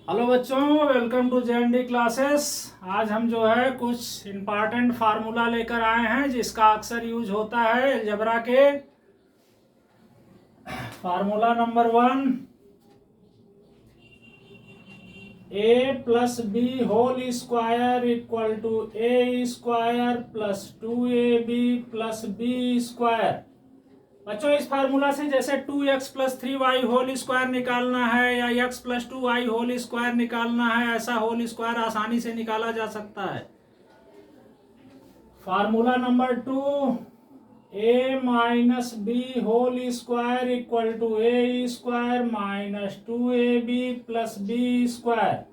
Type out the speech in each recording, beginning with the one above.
Hello बच्चों, welcome to JND classes. आज हम जो है कुछ इम्पॉर्टेंट फार्मूला लेकर आए हैं जिसका अक्सर यूज होता है अलजेब्रा के। Formula number 1, a plus b whole square equal to a square plus 2ab plus b square. बच्चों, इस फार्मूला से जैसे 2x plus 3y whole square निकालना है या x plus 2y whole square निकालना है, ऐसा होल स्क्वायर आसानी से निकाला जा सकता है। Formula number 2, a minus b whole square equal to a square minus 2ab plus b square.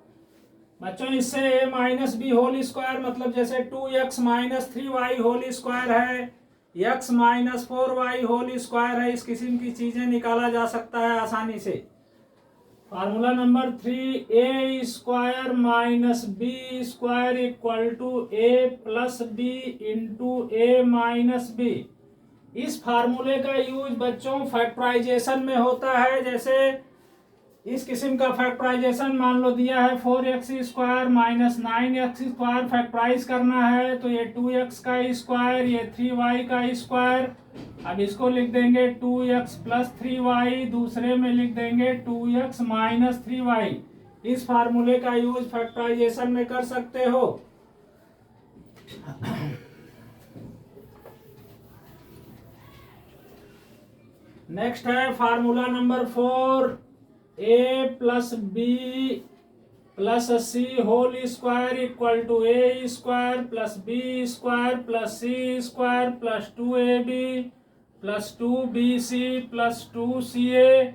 बच्चों, इससे a minus b whole square मतलब जैसे 2x minus 3y whole square है, x minus 4y whole square है, इस किस्म की चीजें निकाला जा सकता है आसानी से। Formula number 3, a square minus b square equal to a plus b into a minus b. इस फार्मूले का यूज बच्चों फैक्टराइजेशन में होता है। जैसे इस किस्म का फैक्टराइजेशन मान लो दिया है 4x square minus 9x square, factorise करना है तो ये 2x का स्क्वायर, ये 3y का स्क्वायर। अब इसको लिख देंगे 2x प्लस 3y, दूसरे में लिख देंगे 2x माइनस 3y। इस फार्मूले का यूज फैक्टराइजेशन में कर सकते हो। नेक्स्ट है formula number 4, a plus b plus c whole square equal to a square plus b square plus c square plus 2ab plus 2bc plus 2ca।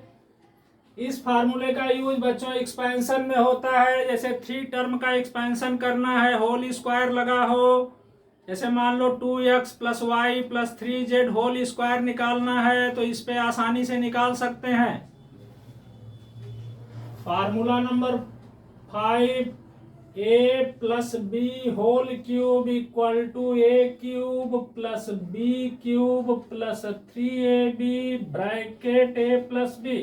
इस फार्मूले का यूज बच्चों एक्सपेंशन में होता है। जैसे 3 टर्म का एक्सपेंशन करना है, होल स्क्वायर लगा हो, जैसे मान लो 2x plus y plus 3z whole square निकालना है तो इस पे आसानी से निकाल सकते हैं। Formula number 5, a plus b whole cube equal to a cube plus b cube plus 3ab bracket a plus b.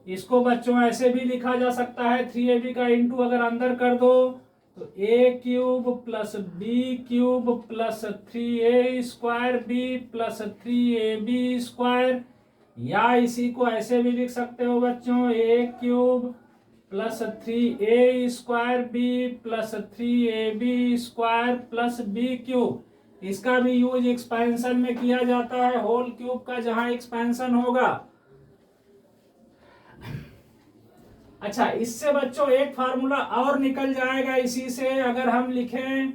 इसको बच्चों ऐसे भी लिखा जा सकता है, 3ab का इंटू अगर अंदर कर दो तो a cube plus b cube plus 3a square b plus 3ab square. या इसी को ऐसे भी लिख सकते हो बच्चों, a cube plus 3a square b plus 3ab square plus b cube. इसका भी यूज एक्सपेंशन में किया जाता है, होल क्यूब का जहां एक्सपेंशन होगा। अच्छा, इससे बच्चों एक फार्मूला और निकल जाएगा इसी से। अगर हम लिखें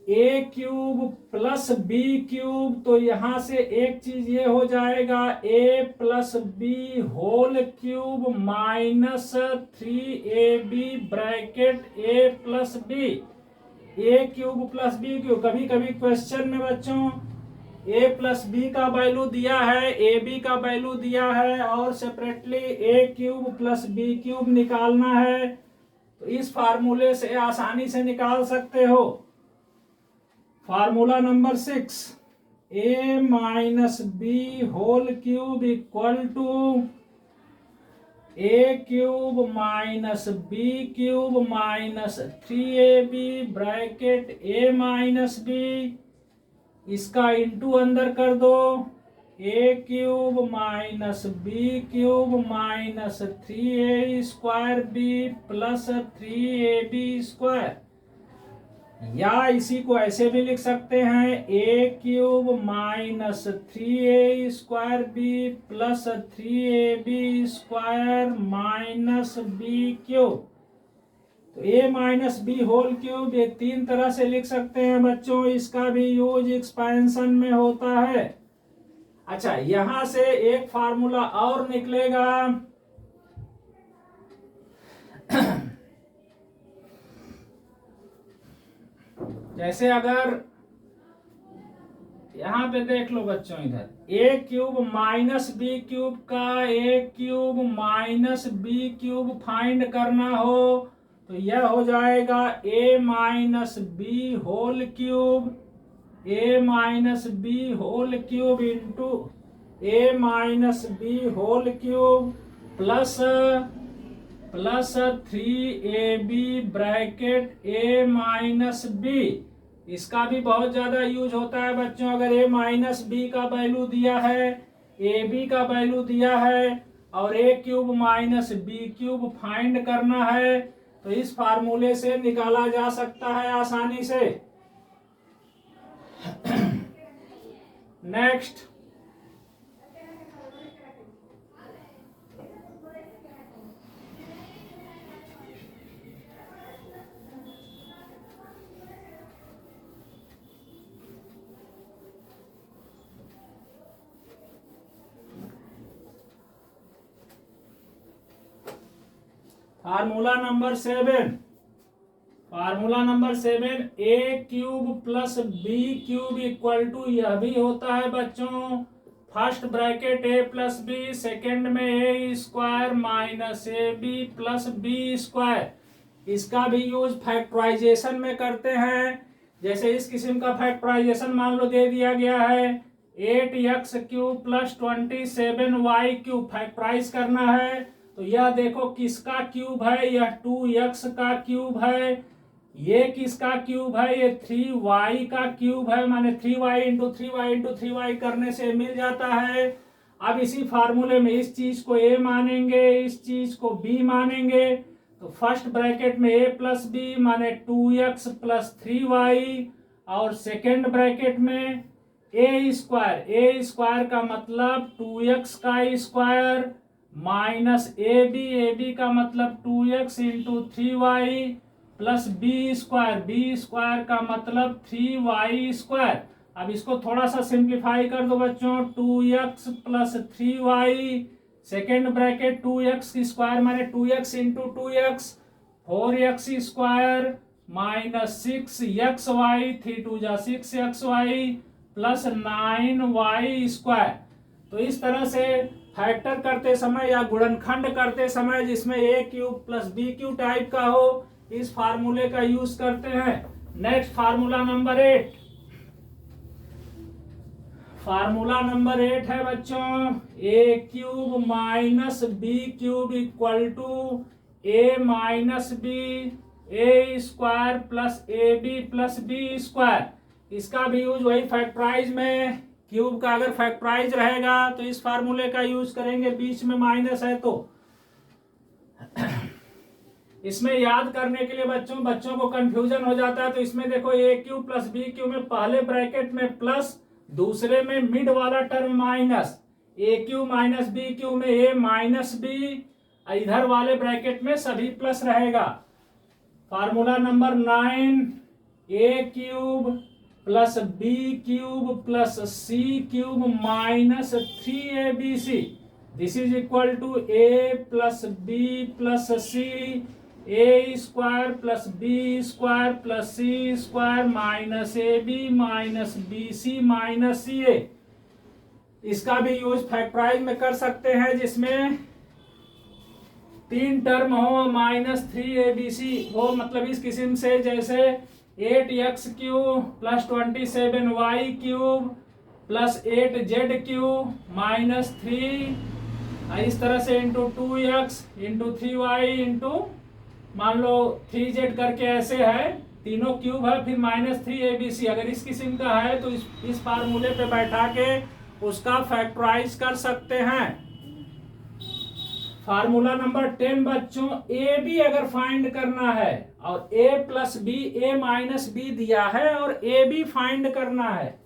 a cube plus b cube तो यहां से एक चीज ये हो जाएगा, a plus b whole cube minus 3ab bracket a plus b. A cube plus b cube, कभी कभी क्वेश्चन में बच्चों ए प्लस बी का वैल्यू दिया है, ए बी का वैल्यू दिया है और separately a cube plus b cube निकालना है तो इस फार्मूले से आसानी से निकाल सकते हो। Formula number 6, a minus b whole cube equal to a cube minus b cube minus 3ab bracket a minus b. इसका इंटू अंदर कर दो, a cube minus b cube minus 3a square b plus 3ab square. या इसी को ऐसे भी लिख सकते हैं, a cube minus 3a square b plus 3ab square minus b cube. तो a minus b whole cube ये 3 तरह से लिख सकते हैं बच्चों। इसका भी यूज एक्सपेंशन में होता है। अच्छा, यहां से एक फार्मूला और निकलेगा। जैसे अगर यहां पे देख लो बच्चों, इधर a cube minus b cube का a cube minus b cube find करना हो तो यह हो जाएगा a minus b whole cube, a minus b whole cube into a minus b whole cube plus plus 3ab bracket a minus b. इसका भी बहुत ज्यादा यूज होता है बच्चों। अगर a माइनस बी का वैल्यू दिया है, ए बी का वैल्यू दिया है और a cube minus b cube find करना है तो इस फार्मूले से निकाला जा सकता है आसानी से। Next, formula number 7। फार्मूला number 7, a cube plus b cube equal to, यह भी होता है बच्चों first bracket a plus b, second में a square minus a b plus b square. इसका भी यूज फैक्टराइजेशन में करते हैं। जैसे इस किस्म का फैक्टराइजेशन मान लो दे दिया गया है 8x cube plus 27y cube, factorise करना है तो यह देखो किसका क्यूब है, यह 2x का क्यूब है। ये किसका क्यूब है, ये 3y का क्यूब है, माने 3y into 3y into 3y करने से मिल जाता है। अब इसी फार्मूले में इस चीज को a मानेंगे, इस चीज को b मानेंगे तो फर्स्ट ब्रैकेट में a प्लस बी माने 2x प्लस 3y और सेकेंड ब्रैकेट में a स्क्वायर का मतलब 2x का स्क्वायर माइनस ए बी का मतलब 2x into 3y plus b square का मतलब 3y स्क्वायर। अब इसको थोड़ा सा सिंप्लीफाई कर दो बच्चों, 2x plus 3y second bracket 2x square माने 2x into 2x 4x square minus 6xy 3 2 जा 6xy प्लस 9y स्क्वायर। तो इस तरह से फैक्टर करते समय या गुणनखंड करते समय जिसमें a cube plus b cube type का हो, इस फार्मूले का यूज करते हैं। Next formula number 8। Formula number 8 है बच्चों a cube minus b cube equal to a minus b a square plus a b plus b square. इसका भी यूज वही फैक्टराइज में, क्यूब का अगर फैक्टराइज रहेगा तो इस फार्मूले का यूज करेंगे, बीच में माइनस है तो। इसमें याद करने के लिए बच्चों को कंफ्यूजन हो जाता है तो इसमें देखो ए क्यूब प्लस बी क्यूब में पहले ब्रैकेट में प्लस, दूसरे में मिड वाला टर्म माइनस, ए क्यूब माइनस बी क्यूब में ए माइनस बी, इधर वाले ब्रैकेट में सभी प्लस रहेगा। Formula number 9, a cube plus b cube plus c cube minus 3abc, this is equal to a plus b plus c a square plus b square plus c square minus a b minus b c minus c a. इसका भी use factorise में कर सकते हैं जिसमें 3 term हो minus 3abc हो, मतलब इस किस्म से जैसे 8x cube plus 27y cube plus 8z cube minus 3, इस तरह से into 2x into 3y into मान लो 3z करके ऐसे है, तीनों क्यूब है, फिर माइनस 3abc। अगर इस किस्म का है तो इस फार्मूले पे बैठा के उसका फैक्टराइज कर सकते हैं। फार्मूला नंबर 10 बच्चों ए बी अगर फाइंड करना है और ए प्लस बी ए माइनस बी दिया है और ए बी फाइंड करना है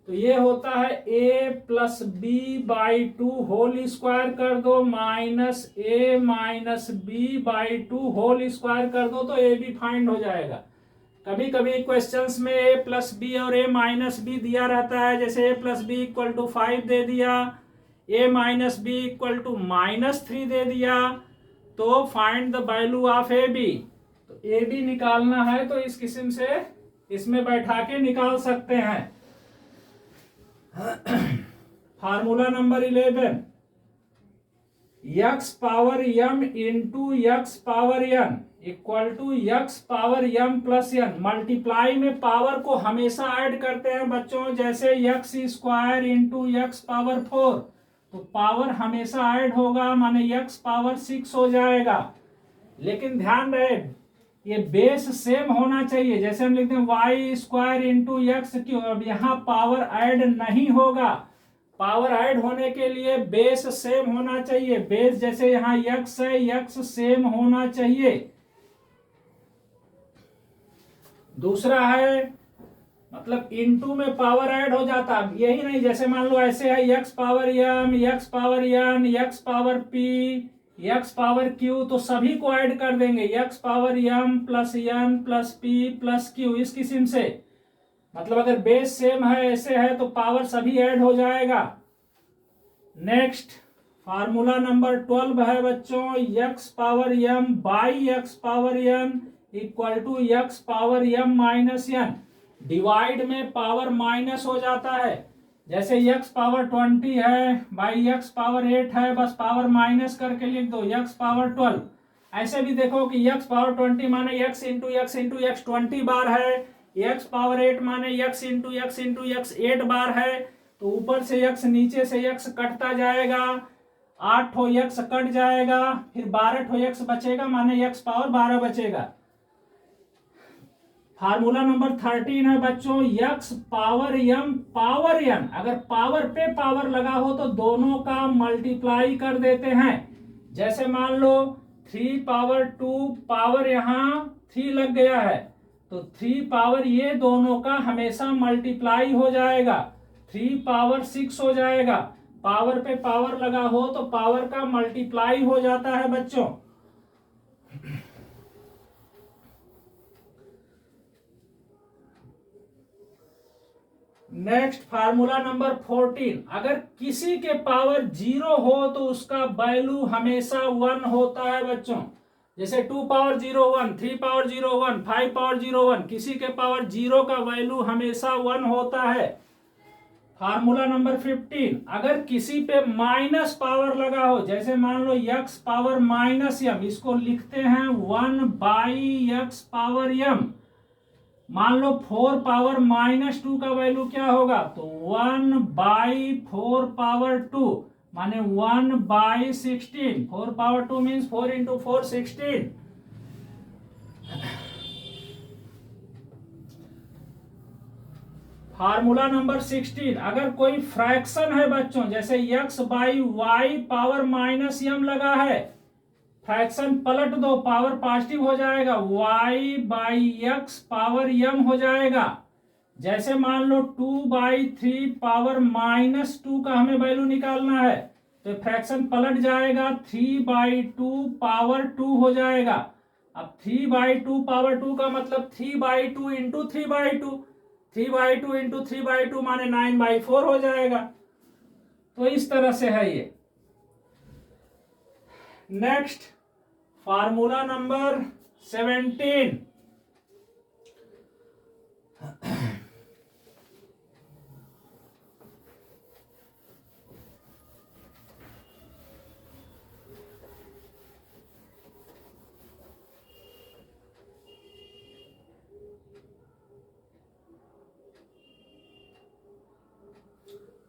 तो ये होता है a plus b by 2 whole square कर दो minus a minus b by 2 whole square कर दो तो ए बी फाइंड हो जाएगा। कभी कभी क्वेश्चंस में ए प्लस बी और ए माइनस बी दिया रहता है, जैसे a plus b equal to 5 दे दिया, a minus b equal to -3 दे दिया, तो find the value of a b. तो ए बी निकालना है तो इस किस्म से इसमें बैठा के निकाल सकते हैं। Formula number 11, x power m into x power n equal to x power m plus n। Multiply में पावर को हमेशा ऐड करते हैं बच्चों, जैसे x square into x power 4 तो पावर हमेशा ऐड होगा, माने x पावर 6 हो जाएगा। लेकिन ध्यान रहे ये बेस सेम होना चाहिए। जैसे हम लिखते हैं y square into x q, अब यहाँ पावर ऐड नहीं होगा। पावर ऐड होने के लिए बेस सेम होना चाहिए। बेस जैसे यहाँ एक्स है, एक्स सेम होना चाहिए। दूसरा है मतलब इनटू में पावर ऐड हो जाता, यही नहीं जैसे मान लो ऐसे है x power m, x power n, x power p, x power q, तो सभी को ऐड कर देंगे x power m plus n plus p plus q, इस किस्म से। मतलब अगर बेस सेम है ऐसे है तो पावर सभी ऐड हो जाएगा। नेक्स्ट फार्मूला नंबर 12 है बच्चों, x power m by x power n equal to x power m minus n. Divide में पावर माइनस हो जाता है। जैसे x पावर 20 है बाई x पावर 8 है, बस पावर माइनस करके लिख दो x पावर 12। ऐसे भी देखो कि x पावर 20 माने x into x into x 20 बार है, x पावर 8 माने x इंटू एक्स 8 बार है। तो ऊपर से x नीचे से x कटता जाएगा, 8 ठो x कट जाएगा, फिर 12 ठो x बचेगा, माने x पावर 12 बचेगा। फार्मूला नंबर 13 है बच्चों, x power m power n। अगर पावर पे पावर लगा हो तो दोनों का मल्टीप्लाई कर देते हैं। जैसे मान लो 3 पावर 2 पावर यहाँ 3 लग गया है, तो 3 पावर ये दोनों का हमेशा मल्टीप्लाई हो जाएगा, 3 पावर 6 हो जाएगा। पावर पे पावर लगा हो तो पावर का मल्टीप्लाई हो जाता है बच्चों। नेक्स्ट फार्मूला नंबर 14, अगर किसी के पावर 0 हो तो उसका वैल्यू हमेशा 1 होता है बच्चों। जैसे 2 पावर 0 1, 3 पावर 0 1, 5 पावर 0 1, किसी के पावर 0 का वैल्यू हमेशा 1 होता है। फार्मूला नंबर 15, अगर किसी पे माइनस पावर लगा हो, जैसे मान लो x पावर माइनस m, इसको लिखते हैं 1 बाई एक्स पावर m। मान लो 4 पावर माइनस 2 का वैल्यू क्या होगा, तो 1 बाई 4 पावर 2 माने 1 by 16। 4 power 2 means 4 into 4 16। Formula number 16, अगर कोई फ्रैक्शन है बच्चों, जैसे x by y power minus m लगा है, फ्रैक्शन पलट दो, पावर पॉजिटिव हो जाएगा, y by x power m हो जाएगा। जैसे मान लो 2 बाई 3 पावर माइनस 2 का हमें वैल्यू निकालना है, तो फ्रैक्शन पलट जाएगा, 3 बाई 2 पावर 2 हो जाएगा। अब 3 बाई 2 पावर 2 का मतलब 3 by 2 into 3 by 2, 3 by 2 into 3 by 2 माने 9 बाई 4 हो जाएगा। तो इस तरह से है ये। Next formula number 17,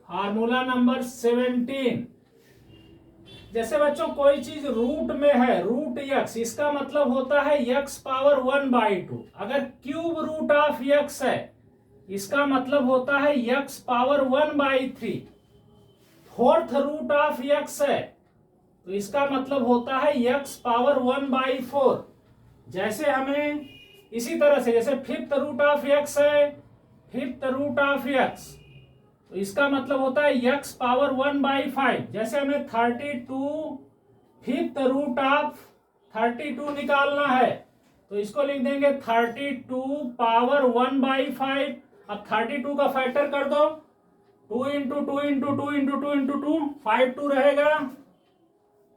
formula number 17, जैसे बच्चों कोई चीज रूट में है, रूट x, इसका मतलब होता है x पावर 1 बाई 2। अगर क्यूब रूट ऑफ x है, इसका मतलब होता है x power 1 by 3। Fourth root of x है तो इसका मतलब होता है x पावर 1 बाई 4। जैसे हमें इसी तरह से जैसे फिफ्थ रूट ऑफ x है, फिफ्थ रूट ऑफ x, तो इसका मतलब होता है x पावर 1 बाई 5। जैसे हमें 32 फिफ्थ रूट ऑफ 32 निकालना है, तो इसको लिख देंगे 32 पावर 1 बाई 5। अब 32 का फैक्टर कर दो, 2 इंटू 2 इंटू 2 इंटू 2 इंटू 2, 5 2 रहेगा,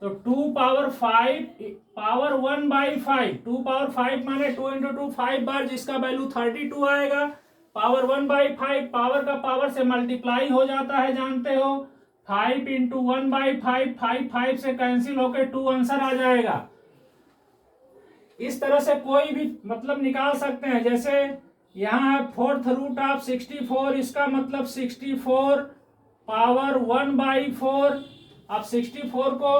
तो 2 पावर 5 पावर 1 बाई 5। 2 पावर 5 माने 2 इंटू 2 5 बार, जिसका वैल्यू 32 आएगा। पावर 1 बाई 5 पावर का पावर से मल्टीप्लाई हो जाता है, जानते हो। 5 इंटू 1 बाई 5, 5 5 से कैंसिल होकर 2 आंसर आ जाएगा। इस तरह से कोई भी मतलब निकाल सकते हैं। जैसे यहाँ है फोर्थ रूट ऑफ 64, इसका मतलब 64 पावर 1 बाई 4। अब 64 को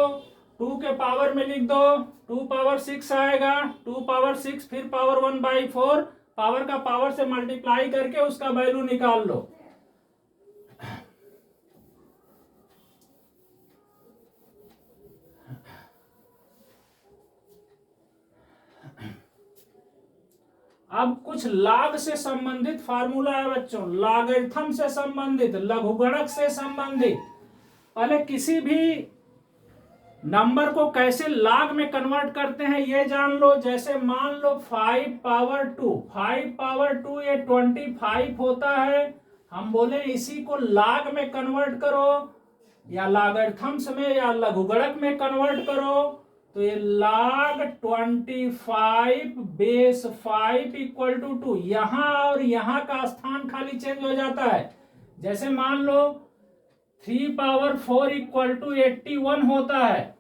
2 के पावर में लिख दो, 2 पावर 6 आएगा, 2 पावर 6 फिर पावर 1/4, पावर का पावर से मल्टीप्लाई करके उसका वैल्यू निकाल लो। अब कुछ लाग से संबंधित फार्मूला है बच्चों, लॉगरिथम से संबंधित, लघुगणक से संबंधित। पहले किसी भी नंबर को कैसे लाग में कन्वर्ट करते हैं ये जान लो। जैसे मान लो 5 पावर 2, 5 पावर 2 ये 25 होता है। हम बोले इसी को लाग में कन्वर्ट करो या लॉगरिथम्स में या लघुगणक में कन्वर्ट करो, तो ये log 25 बेस 5 इक्वल टू 2। यहां और यहां का स्थान खाली चेंज हो जाता है। जैसे मान लो 3 पावर 4 इक्वल टू 81 होता है।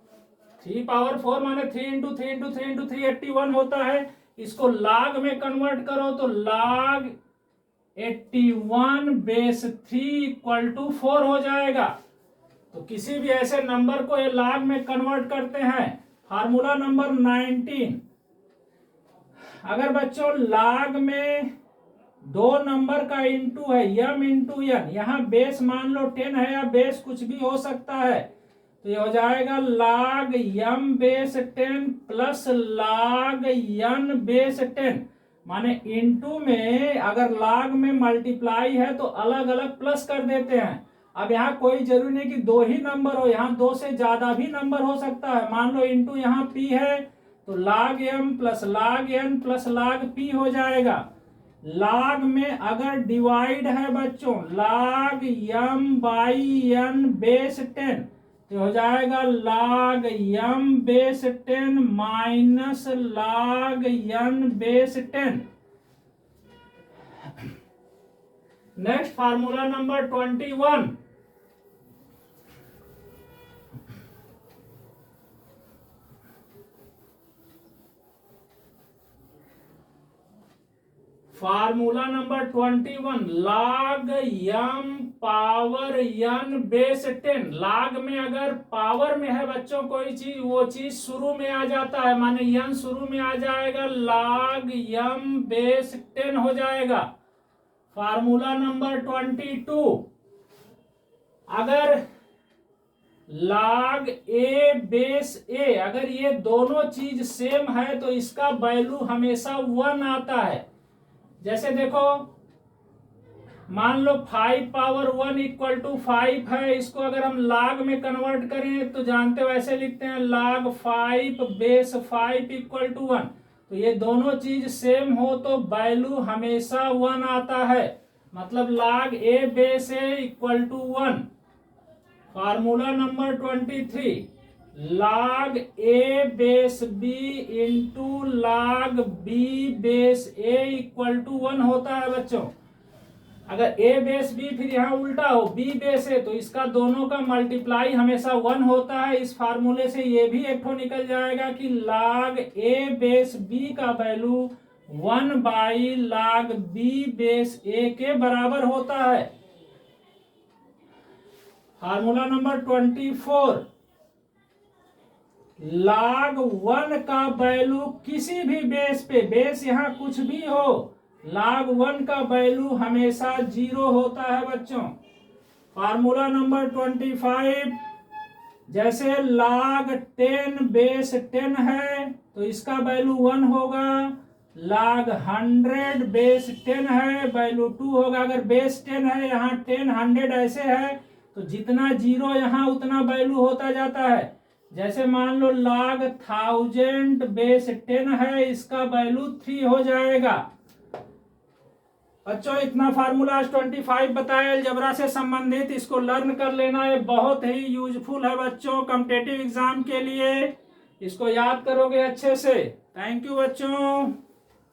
3 पावर 4 माने 3 इंटू 3 इंटू 3 इंटू 3 81 होता है। इसको log में कन्वर्ट करो तो log 81 बेस 3 इक्वल टू 4 हो जाएगा। तो किसी भी ऐसे नंबर को ये log में कन्वर्ट करते हैं। फार्मूला नंबर 19, अगर बच्चों log में दो नंबर का इंटू है m इंटू n, यहाँ बेस मान लो 10 है या बेस कुछ भी हो सकता है, तो ये हो जाएगा log m base 10 plus log n base 10। माने इंटू में अगर log में मल्टीप्लाई है तो अलग अलग प्लस कर देते हैं। अब यहाँ कोई जरूरी नहीं कि दो ही नंबर हो, यहाँ दो से ज्यादा भी नंबर हो सकता है। मान लो इंटू यहाँ p है तो log m plus log n plus log p हो जाएगा। log में अगर डिवाइड है बच्चों log m by n base 10, तो हो जाएगा log m base 10 minus log n base 10। Next formula number 21, formula number 21, log m power n base 10। log में अगर पावर में है बच्चों कोई चीज, वो चीज शुरू में आ जाता है, माने n शुरू में आ जाएगा, log m बेस 10 हो जाएगा। फार्मूला नंबर 22, अगर log a बेस a, अगर ये दोनों चीज सेम है तो इसका वैल्यू हमेशा 1 आता है। जैसे देखो मान लो 5 पावर 1 इक्वल टू 5 है, इसको अगर हम log में कन्वर्ट करें तो जानते हो ऐसे लिखते हैं log 5 बेस 5 इक्वल टू 1। तो ये दोनों चीज सेम हो तो वैल्यू हमेशा 1 आता है, मतलब log a base a equal to 1। Formula number 23, log a base b into log b base a equal to 1 होता है बच्चों। अगर a बेस b फिर यहाँ उल्टा हो b बेस a, तो इसका दोनों का मल्टीप्लाई हमेशा 1 होता है। इस फार्मूले से ये भी एक ठो निकल जाएगा कि log a बेस b का value 1 by log b base a के बराबर होता है। फार्मूला नंबर 24, log 1 का वैल्यू किसी भी बेस पे, बेस यहाँ कुछ भी हो, log 1 का वैल्यू हमेशा 0 होता है बच्चों। फार्मूला नंबर 25, जैसे log 10 बेस 10 है तो इसका वैल्यू 1 होगा, log 100 बेस 10 है वैल्यू 2 होगा। अगर बेस 10 है, यहाँ 10 100 ऐसे है तो जितना 0 यहाँ उतना वैल्यू होता जाता है। जैसे मान लो log 1000 बेस 10 है, इसका वैल्यू 3 हो जाएगा। बच्चों इतना फार्मूला 25 बताया अलजेब्रा से संबंधित, इसको लर्न कर लेना, है बहुत ही यूजफुल है बच्चों कॉम्पिटिटिव एग्जाम के लिए। इसको याद करोगे अच्छे से। थैंक यू बच्चों।